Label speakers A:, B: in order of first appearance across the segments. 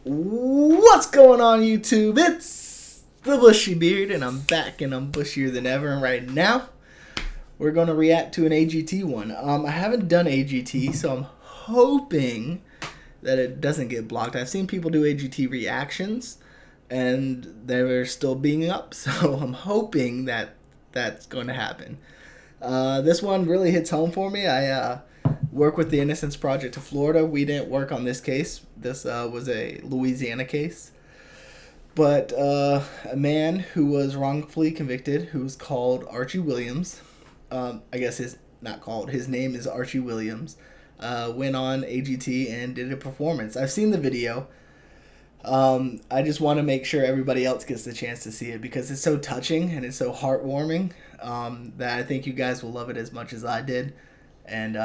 A: What's going on, YouTube? It's the Bushy Beard, and I'm back, and I'm bushier than ever. And right now, we're going to react to an AGT one. I haven't done AGT, so I'm hoping that it doesn't get blocked. I've seen people do AGT reactions, and they're still being up, so I'm hoping that that's going to happen. This one really hits home for me. I work with the Innocence Project of Florida. We didn't work on this case. This was a Louisiana case. But a man who was wrongfully convicted, who's called Archie Williams, I guess his name is Archie Williams, went on AGT and did a performance. I've seen the video. I just want to make sure everybody else gets the chance to see it because it's so touching and it's so heartwarming that I think you guys will love it as much as I did. And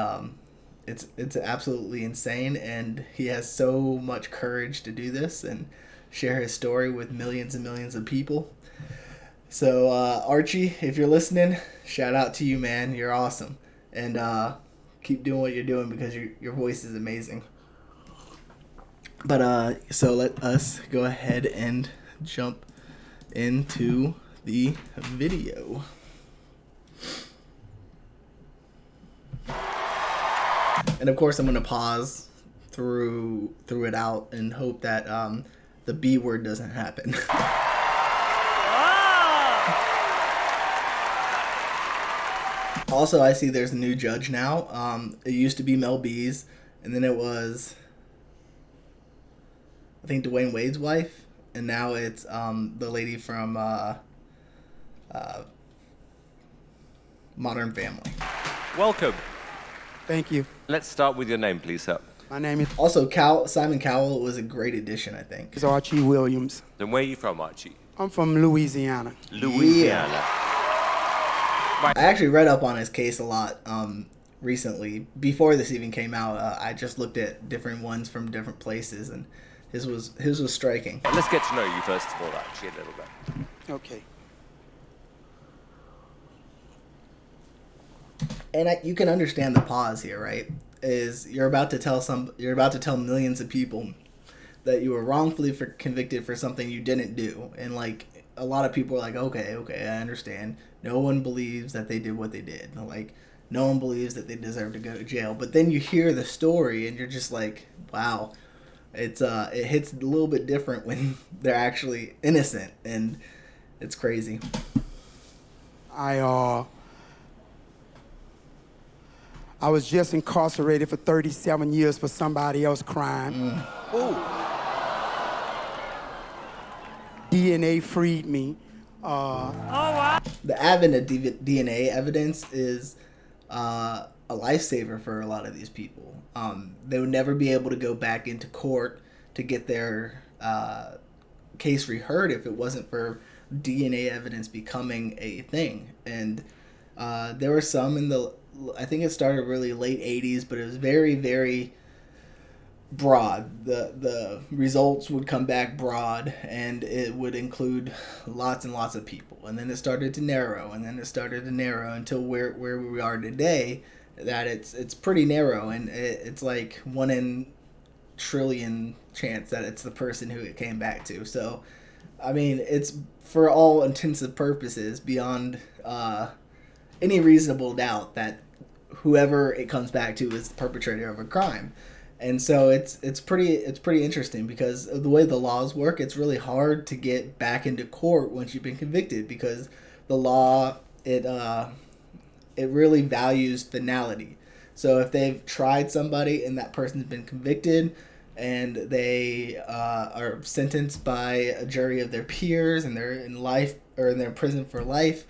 A: it's absolutely insane, and he has so much courage to do this and share his story with millions and millions of people. So Archie, if you're listening, shout out to you, man. You're awesome, and keep doing what you're doing because your voice is amazing. But so let us go ahead and jump into the video. And of course, I'm going to pause through it out and hope that the B word doesn't happen. Also, I see there's a new judge now. It used to be Mel B's, and then it was, I think, Dwayne Wade's wife, and now it's the lady from Modern Family.
B: Welcome.
C: Thank you.
B: Let's start with your name, please, sir.
C: My name is
A: Also, Simon Cowell was a great addition, I think.
C: Archie Williams.
B: Then where are you from, Archie?
C: I'm from Louisiana.
B: Louisiana.
A: I actually read up on his case a lot recently. Before this even came out, I just looked at different ones from different places, and his was striking.
B: Let's get to know you first of all, Archie, a little bit.
C: Okay.
A: And you can understand the pause here, right? Is you're about to tell millions of people that you were wrongfully convicted for something you didn't do, and like a lot of people are like, okay, I understand. No one believes that they did what they did. Like, no one believes that they deserve to go to jail. But then you hear the story, and you're just like, wow, it hits a little bit different when they're actually innocent, and it's crazy.
C: I was just incarcerated for 37 years for somebody else's crime. DNA freed me.
A: The advent of DNA evidence is a lifesaver for a lot of these people. They would never be able to go back into court to get their case reheard if it wasn't for DNA evidence becoming a thing. And there were some I think it started really late 80s, but it was very, very broad. The results would come back broad, and it would include lots and lots of people. And then it started to narrow, until where we are today, that it's pretty narrow, and it's like 1 in trillion chance that it's the person who it came back to. So, I mean, it's for all intents and purposes beyond any reasonable doubt that whoever it comes back to is the perpetrator of a crime. And so it's pretty interesting because of the way the laws work. It's really hard to get back into court once you've been convicted because the law it really values finality. So if they've tried somebody and that person's been convicted and they are sentenced by a jury of their peers and they're in life or in their prison for life,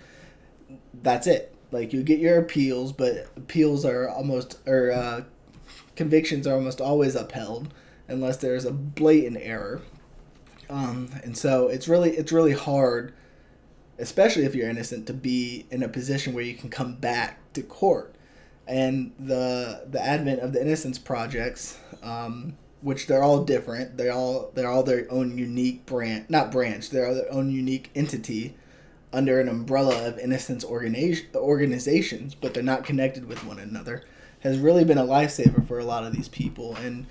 A: that's it. Like, you get your appeals, but appeals are convictions are almost always upheld unless there's a blatant error. And so it's really hard, especially if you're innocent, to be in a position where you can come back to court. And the advent of the Innocence Projects, which they're all different, they're all their own unique they're their own unique entity under an umbrella of innocence organizations, but they're not connected with one another, has really been a lifesaver for a lot of these people. And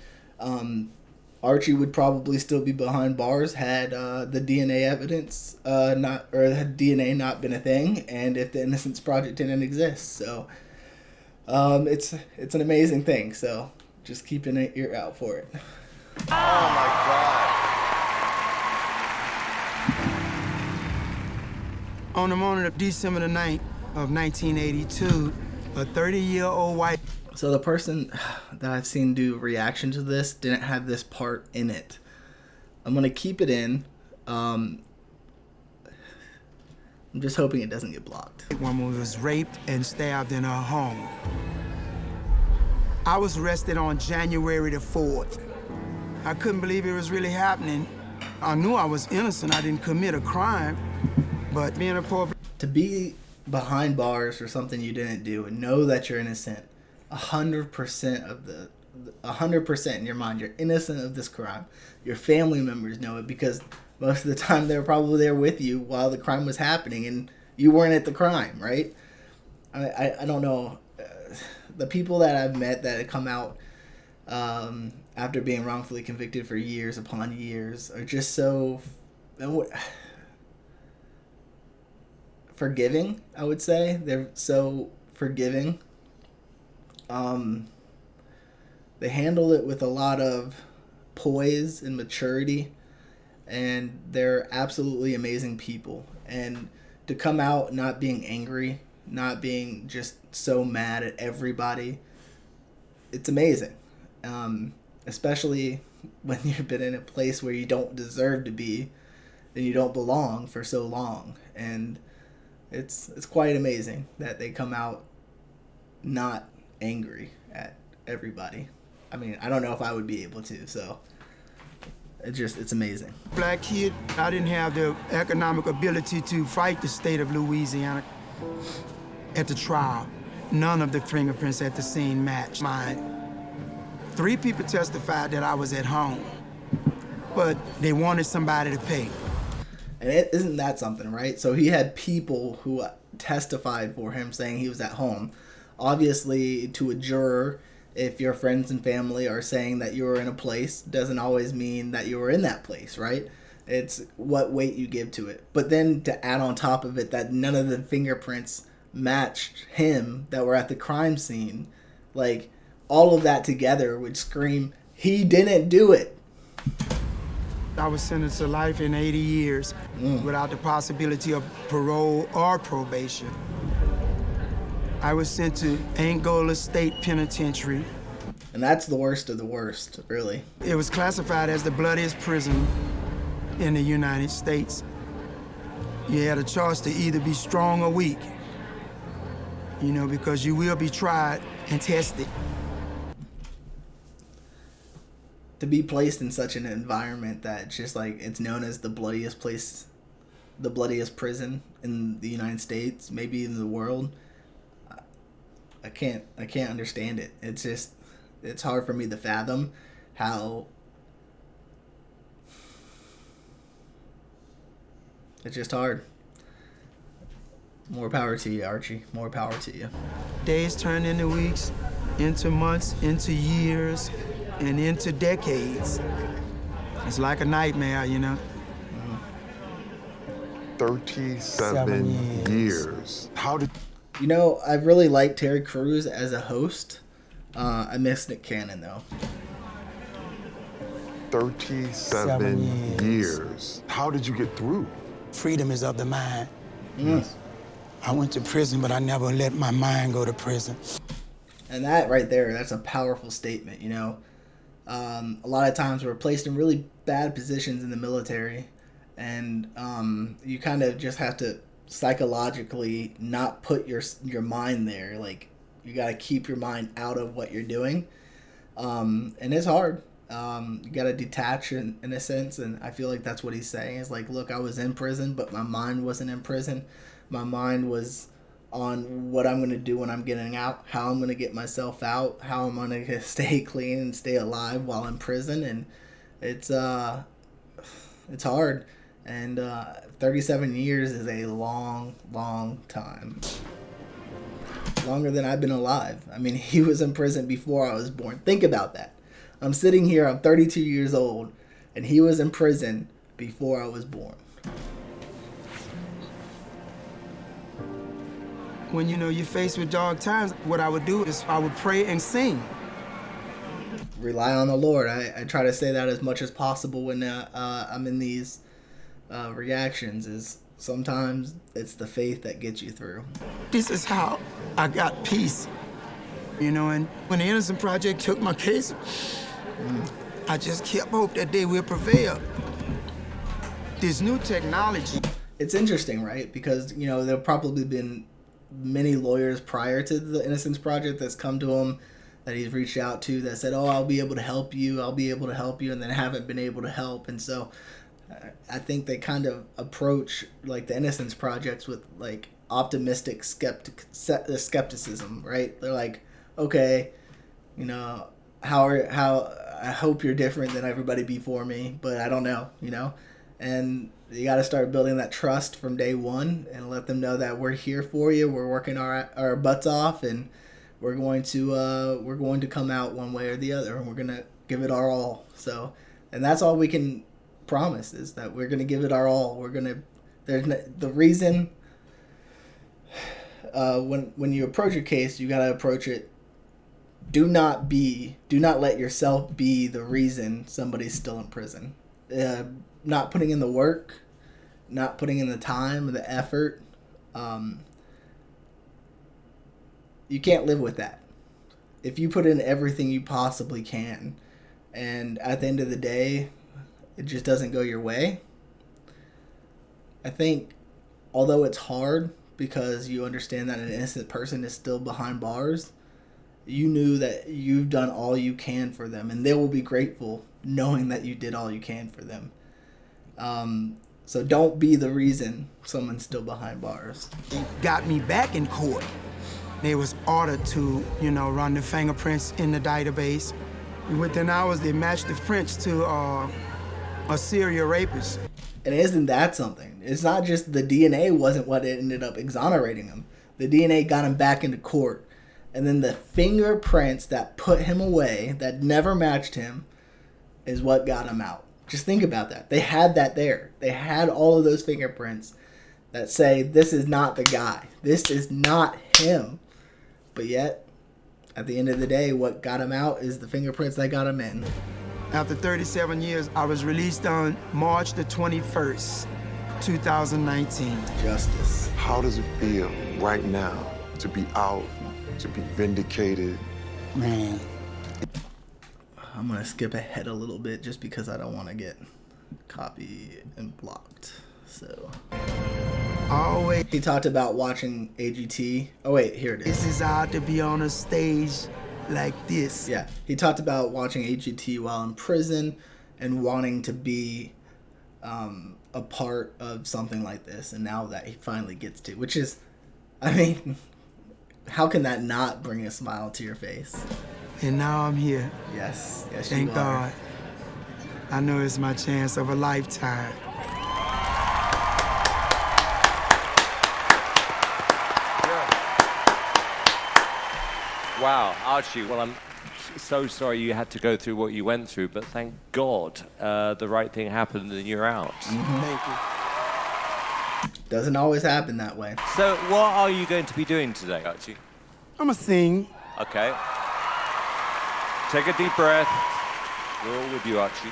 A: Archie would probably still be behind bars had the DNA evidence had DNA not been a thing, and if the Innocence Project didn't exist. So it's an amazing thing. So just keep an ear out for it.
B: Oh my God.
C: On the morning of December the 9th of 1982, a 30-year-old white...
A: So the person that I've seen do reaction to this didn't have this part in it. I'm going to keep it in. I'm just hoping it doesn't get blocked.
C: A woman was raped and stabbed in her home. I was arrested on January the 4th. I couldn't believe it was really happening. I knew I was innocent. I didn't commit a crime, but being a poor...
A: To be behind bars for something you didn't do and know that you're innocent, 100% in your mind, you're innocent of this crime. Your family members know it because most of the time they were probably there with you while the crime was happening and you weren't at the crime, right? I don't know. The people that I've met that have come out after being wrongfully convicted for years upon years are just so forgiving, I would say. They're so forgiving. They handle it with a lot of poise and maturity, and they're absolutely amazing people. And to come out not being angry, not being just so mad at everybody, it's amazing. Especially when you've been in a place where you don't deserve to be and you don't belong for so long. And it's quite amazing that they come out not angry at everybody. I mean, I don't know if I would be able to, so it's amazing.
C: Black kid, I didn't have the economic ability to fight the state of Louisiana. At the trial, none of the fingerprints at the scene matched mine. 3 people testified that I was at home, but they wanted somebody to pay.
A: And isn't that something, right? So he had people who testified for him saying he was at home. Obviously, to a juror, if your friends and family are saying that you were in a place, doesn't always mean that you were in that place, right? It's what weight you give to it. But then to add on top of it that none of the fingerprints matched him that were at the crime scene, like, all of that together would scream, he didn't do it.
C: I was sentenced to life in 80 years without the possibility of parole or probation. I was sent to Angola State Penitentiary.
A: And that's the worst of the worst, really.
C: It was classified as the bloodiest prison in the United States. You had a choice to either be strong or weak, you know, because you will be tried and tested.
A: To be placed in such an environment that just like it's known as the bloodiest place, the bloodiest prison in the United States, maybe in the world, I can't understand it. It's hard for me to fathom how it's just hard. More power to you, Archie. More power to you.
C: Days turn into weeks, into months, into years, and into decades. It's like a nightmare, you know?
D: 37 years. How did...
A: You know, I really like Terry Crews as a host. I miss Nick Cannon, though.
D: 37 years. How did you get through?
C: Freedom is of the mind. I went to prison, but I never let my mind go to prison.
A: And that right there, that's a powerful statement, you know? A lot of times we're placed in really bad positions in the military, and you kind of just have to psychologically not put your mind there. Like, you got to keep your mind out of what you're doing, and it's hard. You got to detach in a sense, and I feel like that's what he's saying. Is like, look, I was in prison, but my mind wasn't in prison. My mind was on what I'm going to do when I'm getting out, how I'm going to get myself out, how I'm going to stay clean and stay alive while in prison. And it's hard. And 37 years is a long, long time. Longer than I've been alive. I mean, he was in prison before I was born. Think about that. I'm sitting here, I'm 32 years old, and he was in prison before I was born.
C: When, you're faced with dark times, what I would do is I would pray and sing.
A: Rely on the Lord. I try to say that as much as possible when I'm in these reactions, is sometimes it's the faith that gets you through.
C: This is how I got peace. And when the Innocent Project took my case, I just kept hope that they will prevail. This new technology.
A: It's interesting, right? Because, there have probably been many lawyers prior to the Innocence Project that's come to him, that he's reached out to, that said, oh, I'll be able to help you, and then haven't been able to help. And so I think they kind of approach like the Innocence Projects with like optimistic skepticism, right? They're like, okay, how I hope you're different than everybody before me, but I don't know, and you got to start building that trust from day one and let them know that we're here for you. We're working our butts off, and we're going to come out one way or the other, and we're going to give it our all. So, and that's all we can promise, is that we're going to give it our all. The reason when you approach a case, you got to approach it. Do not let yourself be the reason somebody's still in prison. Not putting in the work, not putting in the time or the effort. You can't live with that. If you put in everything you possibly can, and at the end of the day, it just doesn't go your way. I think, although it's hard because you understand that an innocent person is still behind bars, you knew that you've done all you can for them, and they will be grateful knowing that you did all you can for them. So don't be the reason someone's still behind bars.
C: It got me back in court. They was ordered to, run the fingerprints in the database. Within hours, they matched the prints to a serial rapist.
A: And isn't that something? It's not just the DNA wasn't what ended up exonerating him. The DNA got him back into court. And then the fingerprints that put him away, that never matched him, is what got him out. Just think about that. They had that there. They had all of those fingerprints that say, this is not the guy. This is not him. But yet, at the end of the day, what got him out is the fingerprints that got him in.
C: After 37 years, I was released on March the 21st, 2019.
A: Justice.
D: How does it feel right now to be out, to be vindicated?
C: Man.
A: I'm going to skip ahead a little bit just because I don't want to get copied and blocked. So,
C: always.
A: He talked about watching AGT. Oh, wait, here it is.
C: This is hard to be on a stage like this.
A: Yeah, he talked about watching AGT while in prison and wanting to be a part of something like this. And now that he finally gets to, which is, I mean, how can that not bring a smile to your face?
C: And now I'm here.
A: Yes, yes,
C: thank
A: you are.
C: God. I know it's my chance of a lifetime.
B: Wow, Archie, well, I'm so sorry you had to go through what you went through, but thank God the right thing happened and you're out.
C: Mm-hmm. Thank you.
A: Doesn't always happen that way.
B: So what are you going to be doing today, Archie?
C: I'm gonna sing.
B: Okay. Take a deep breath. We're all with you, Archie.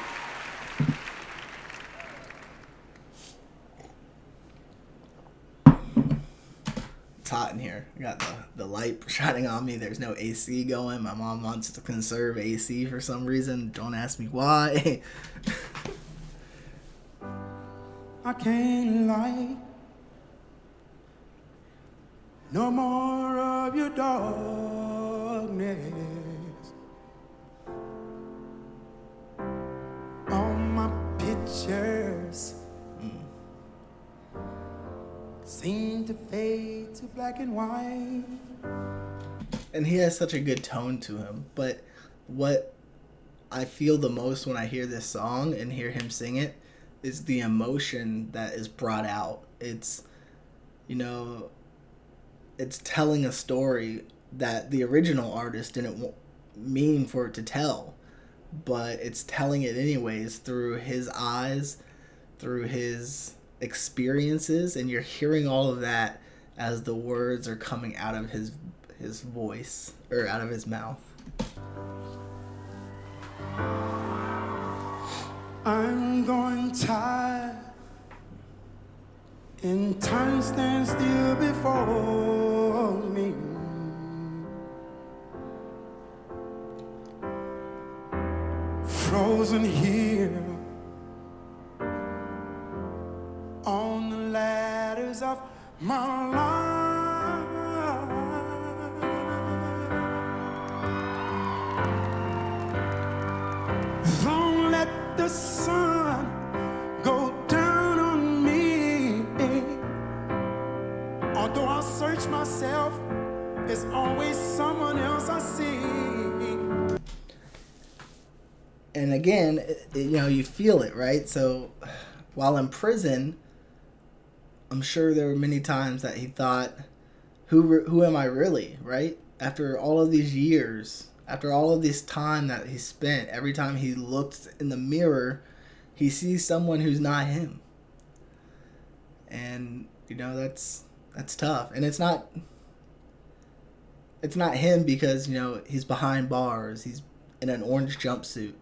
A: It's hot in here. I got the light shining on me. There's no AC going. My mom wants to conserve AC for some reason. Don't ask me why.
C: I can't lie. No more of your darkness. All my pictures seem to fade to black and white.
A: And he has such a good tone to him. But what I feel the most when I hear this song and hear him sing it is the emotion that is brought out. It's, it's telling a story that the original artist didn't mean for it to tell. but it's telling it anyways through his eyes, through his experiences, and you're hearing all of that as the words are coming out of his voice, or out of his mouth.
C: I'm going tired, and time stands still before me. Frozen here on the ladders of my life. Don't let the sun go down on me. Although I search myself, there's always someone else I see.
A: And again, you feel it, right? So while in prison, I'm sure there were many times that he thought, who am I really, right? After all of these years, after all of this time that he spent, every time he looks in the mirror, he sees someone who's not him. And, that's tough. And it's not him because, he's behind bars. He's in an orange jumpsuit.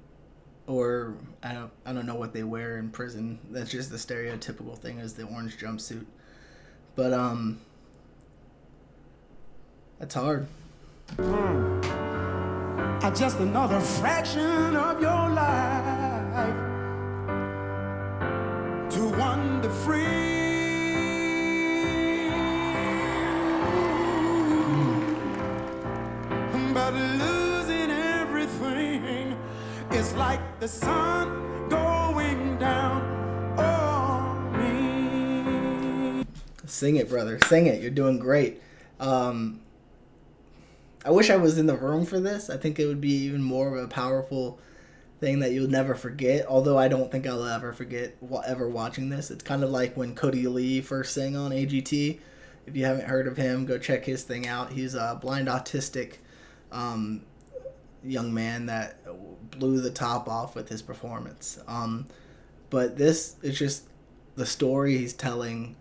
A: Or I don't know what they wear in prison. That's just the stereotypical thing, is the orange jumpsuit. But that's hard.
C: I'm just another fraction of your life to wander free. But losing everything is like the sun going down on me.
A: Sing it, brother. Sing it. You're doing great. I wish I was in the room for this. I think it would be even more of a powerful thing that you'll never forget. Although I don't think I'll ever forget ever watching this. It's kind of like when Cody Lee first sang on AGT. If you haven't heard of him, go check his thing out. He's a blind autistic young man that blew the top off with his performance. But this is just the story he's telling,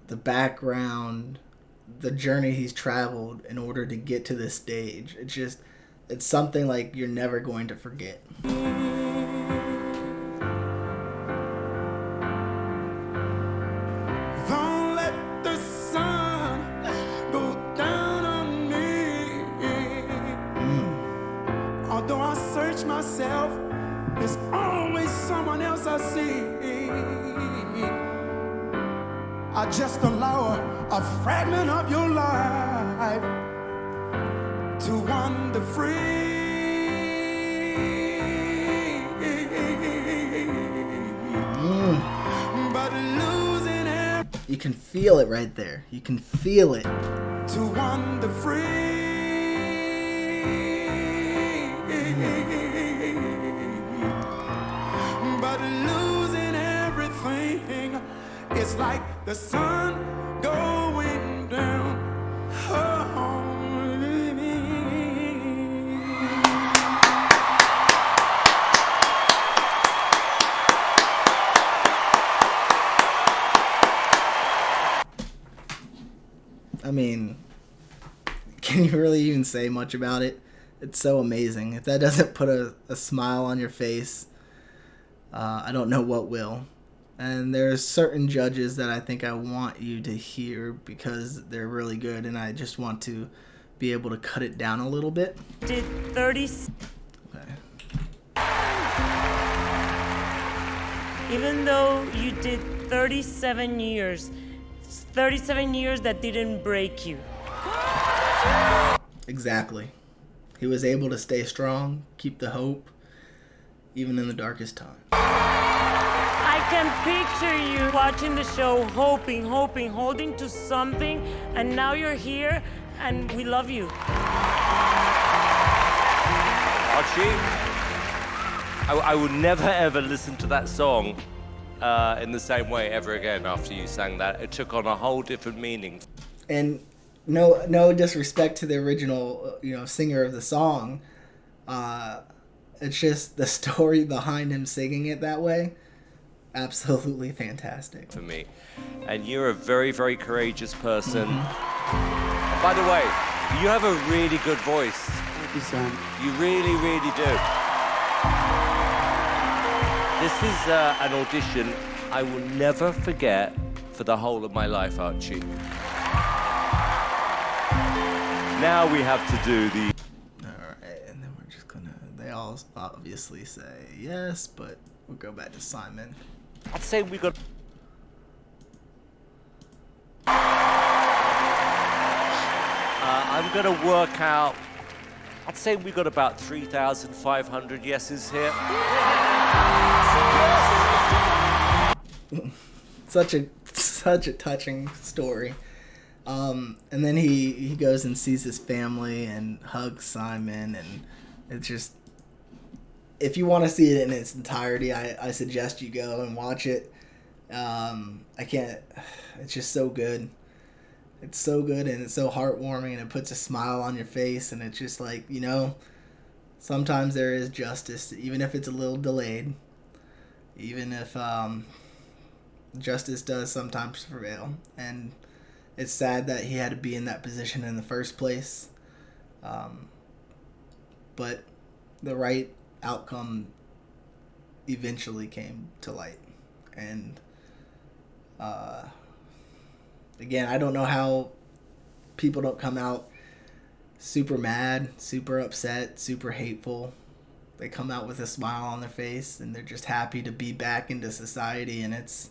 A: the background, the journey he's traveled in order to get to this stage. It's something like you're never going to forget.
C: Don't let the sun go down on me. Although I search myself, there's always someone else I see. I just allow a fragment of your life to wander free. But losing it,
A: You can feel it right there. You can feel it.
C: to wander free. But losing everything is like the sun going down on me.
A: I mean, can you really even say much about it? It's so amazing. If that doesn't put a smile on your face, I don't know what will. And there's certain judges that I think I want you to hear because they're really good, and I just want to be able to cut it down a little bit.
E: Did 30...
A: Okay.
E: Even though you did 37 years, 37 years that didn't break you.
A: Exactly. He was able to stay strong, keep the hope, even in the darkest time.
E: I can picture you watching the show, hoping, holding to something, and now you're here, and we love you.
B: Archie, I would never ever listen to that song in the same way ever again after you sang that. It took on a whole different meaning.
A: And no disrespect to the original, singer of the song. it's just the story behind him singing it that way. Absolutely fantastic.
B: For me. And you're a very, very courageous person. By the way, you have a really good voice.
C: Thank you, son.
B: You really, really do. This is an audition I will never forget for the whole of my life, Archie. Now we have to do the...
A: Alright, and then we're just gonna... They all obviously say yes, but we'll go back to Simon.
B: I'd say we got... I'm gonna work out... I'd say we got about 3,500 yeses here.
A: Such a touching story. And then he goes and sees his family and hugs Simon, and it's just, if you want to see it in its entirety, I suggest you go and watch it. It's just so good. It's so good, and it's so heartwarming, and it puts a smile on your face, and it's just like, you know, sometimes there is justice, even if it's a little delayed, even if justice does sometimes prevail. And it's sad that he had to be in that position in the first place, but the right outcome eventually came to light. And again, I don't know how people don't come out super mad, super upset, super hateful. They come out with a smile on their face, and they're just happy to be back into society, and it's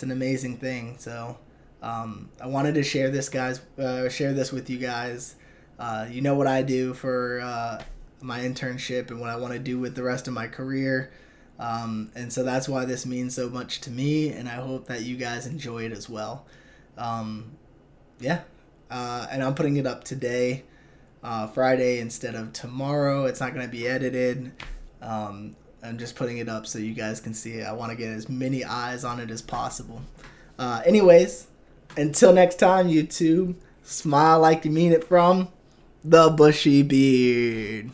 A: an amazing thing. So I wanted to share this with you guys. You know what I do for my internship and what I want to do with the rest of my career. And so that's why this means so much to me, and I hope that you guys enjoy it as well. And I'm putting it up today, Friday, instead of tomorrow. It's not going to be edited. I'm just putting it up so you guys can see it. I want to get as many eyes on it as possible. Anyways, until next time, YouTube, smile like you mean it from the Bushy Beard.